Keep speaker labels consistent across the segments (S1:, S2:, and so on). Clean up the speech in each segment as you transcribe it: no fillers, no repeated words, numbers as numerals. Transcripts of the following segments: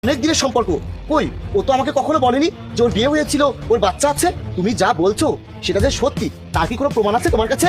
S1: অনেক দিনের সম্পর্ক। কই, ও তো আমাকে কখনো বলেনি যে ওর বিয়ে হয়েছিল, ওর বাচ্চা আছে। তুমি যা বলছো সেটা যে সত্যি, তার কি কোনো প্রমাণ আছে তোমার কাছে?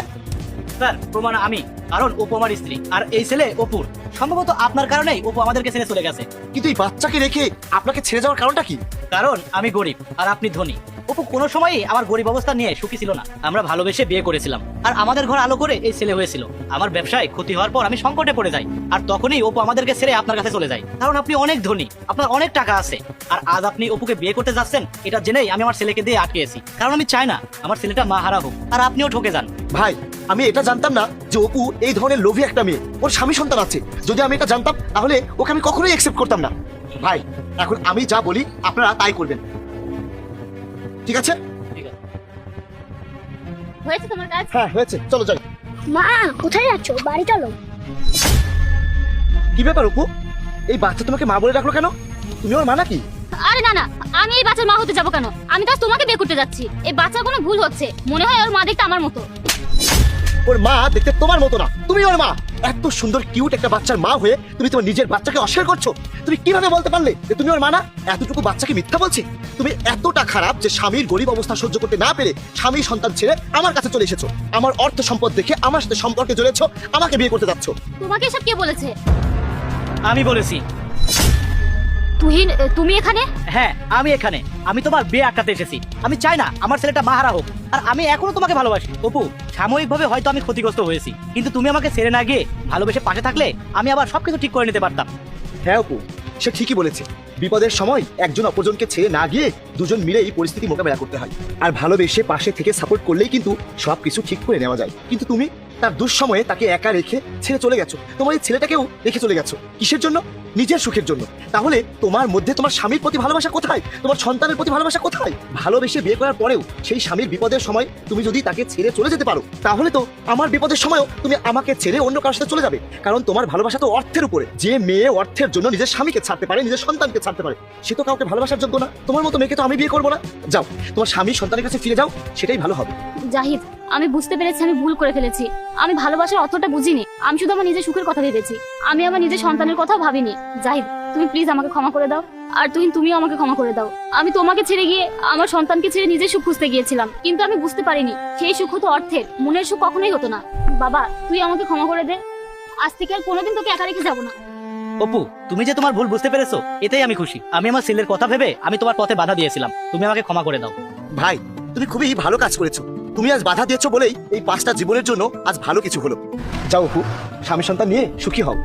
S2: স্যার, প্রমাণ আমি, কারণ অপু আমার স্ত্রী আর এই ছেলে অপুর। সম্ভবত আপনার কারণেই অপু আমাদেরকে ছেড়ে চলে গেছে।
S1: কিন্তু এই বাচ্চাকে রেখে আপনাকে ছেড়ে যাওয়ার কারণটা কি?
S2: কারণ আমি গরিব আর আপনি ধনী। অপু কোনো সময়ই আমার গরিব অবস্থা নিয়ে সুখী ছিল না। আমরা ভালোবেসে বিয়ে করেছিলাম আর আমাদের ঘর আলো করে এই ছেলে হয়েছিল। আমার ব্যবসায় ক্ষতি হওয়ার পর আমি সংকটে পড়ে যাই, আর তখনই অপু আমাদেরকে ছেড়ে আপনার কাছে চলে যায়। কারণ আপনি অনেক ধনী, আপনার অনেক টাকা আছে। আর আজ আপনি অপুকে বিয়ে করতে যাচ্ছেন, এটা জেনেই আমি আমার ছেলেকে দিয়ে আটকেছি। কারণ আমি চাই না আমার ছেলেটা মা হারা হোক আর আপনিও ঠকে যান।
S1: ভাই, আমি এটা জানতাম না যে অপু এই ধরনের লোভী একটা মেয়ে, ওর স্বামী সন্তান আছে। যদি আমি এটা জানতাম তাহলে ওকে আমি কখনোই অ্যাকসেপ্ট করতাম না। ভাই, এখন আমি যা বলি আপনারা তাই করবেন, ঠিক আছে?
S2: ঠিক আছে।
S3: হয়েছে তোমার কাজ?
S1: হ্যাঁ হয়েছে, চলো যাই।
S3: মা, কোথায় যাচ্ছ? বাড়ি চলো।
S1: কি ব্যাপার অপু, এই বাচ্চা তোমাকে মা বলে ডাকলো কেন? তুমি ওর মা নাকি?
S3: আরে না না, আমি এই বাচ্চার মা হতে যাবো কেন? আমি তো আজ তোমাকে বিয়ে করতে যাচ্ছি। এই বাচ্চার কোনো ভুল হচ্ছে, মনে হয় ওর মা দেখতে আমার মতো।
S1: ওর মা দেখতে তোমার মতো না, তুমি ওর মা। এত সুন্দর কিউট একটা বাচ্চার মা হয়ে তুমি তোমার নিজের বাচ্চাকে অস্বীকার করছো। তুমি কিভাবে বলতে পারলে যে তুমি ওর মা না? এতটুকু বাচ্চাকে মিথ্যা বলছি? তুমি এতটা খারাপ যে স্বামীর গরিব অবস্থা সহ্য করতে না পেরে স্বামী সন্তান ছেড়ে আমার কাছে চলে এসেছো। আমার অর্থ সম্পদ দেখে আমার সাথে সম্পর্কে জড়িয়েছো, আমাকে বিয়ে করতে যাচ্ছ।
S3: তোমাকে এসব কে বলেছে?
S2: আমি বলেছি।
S3: তুহিন, তুমি এখানে?
S2: হ্যাঁ, আমি এখানে। আমি তোমার বিয়ে আটকাতে এসেছি। আমি চাই না আমার ছেলেটা মাহারা হোক, আর আমি এখনো তোমাকে ভালোবাসি। অপু, সাময়িকভাবে হয়তো আমি ক্ষতিগ্রস্ত হয়েছি, কিন্তু তুমি আমাকে ছেড়ে না গিয়ে ভালোবেসে পাশে থাকলে আমি আবার সবকিছু ঠিক করে নিতে পারতাম।
S1: হ্যাঁ অপু, সে ঠিকই বলেছে। বিপদের সময় একজন অপরজনকে ছেড়ে না গিয়ে দুজন মিলে এই পরিস্থিতি মোকাবেলা করতে হয়। আর ভালোবেসে পাশে থেকে সাপোর্ট করলেই কিন্তু সবকিছু ঠিক করে নেওয়া যায়। কিন্তু তুমি তার দুঃসময়ে তাকে একা রেখে ছেড়ে চলে গেছো। তোমার এই ছেলেটাকেও রেখে চলে গেছো কিসের জন্য? নিজের সুখের জন্য। তাহলে তোমার মধ্যে তোমার স্বামীর প্রতি ভালোবাসা কোথায়? তোমার সন্তানের প্রতি ভালোবাসা কোথায়? ভালোবেসে বিয়ে করার পরেও সেই স্বামীর বিপদের সময় তুমি যদি তাকে ছেড়ে চলে যেতে পারো, তাহলে তো আমার বিপদের সময়ও তুমি আমাকে ছেড়ে অন্য কারোর সাথে চলে যাবে। কারণ তোমার ভালোবাসা তো অর্থের উপরে। যে মেয়ে অর্থের জন্য নিজের স্বামীকে ছাড়তে পারে, নিজের সন্তানকে ছাড়তে পারে, সে তো কাউকে ভালোবাসার যোগ্য না। তোমার মতো মেয়েকে তো আমি বিয়ে করবো না। যাও, তোমার স্বামী সন্তানের কাছে ফিরে যাও, সেটাই ভালো হবে।
S3: জাহিদ, আমি বুঝতে পেরেছি আমি ভুল করে ফেলেছি। আমি ভালোবাসার অর্থটা বুঝিনি। আমি শুধু আমার নিজের সুখের কথা ভেবেছি। আমি আমার নিজের সন্তানের কথাও ভাবিনি। জাহিদ, তুমি প্লিজ আমাকে ক্ষমা করে দাও। আর তুমিও আমাকে ক্ষমা করে দাও। আমি তোমাকে ছেড়ে গিয়ে আমার সন্তানকে ছেড়ে নিজের সুখ খুঁজতে গিয়েছিলাম, কিন্তু আমি বুঝতে পারিনি সেই সুখ হতো অর্থের, মনের সুখ কখনোই হতো না। বাবা, তুই আমাকে ক্ষমা করে দে। আজ থেকে আর কোনোদিন তোকে একা রেখে যাবো না।
S2: অপু, তুমি যে তোমার ভুল বুঝতে পেরেছো, এতেই আমি খুশি। আমি আমার ছেলের কথা ভেবে আমি তোমার পথে বাধা দিয়েছিলাম। তুমি আমাকে ক্ষমা করে দাও।
S1: ভাই, তুমি খুবই ভালো কাজ করেছো। তুমি আজ বাধা দিয়েছো বলেই এই 5টা জীবনের জন্য আজ ভালো কিছু হলো। যাও অপু, স্বামী সন্তান নিয়ে সুখী হও।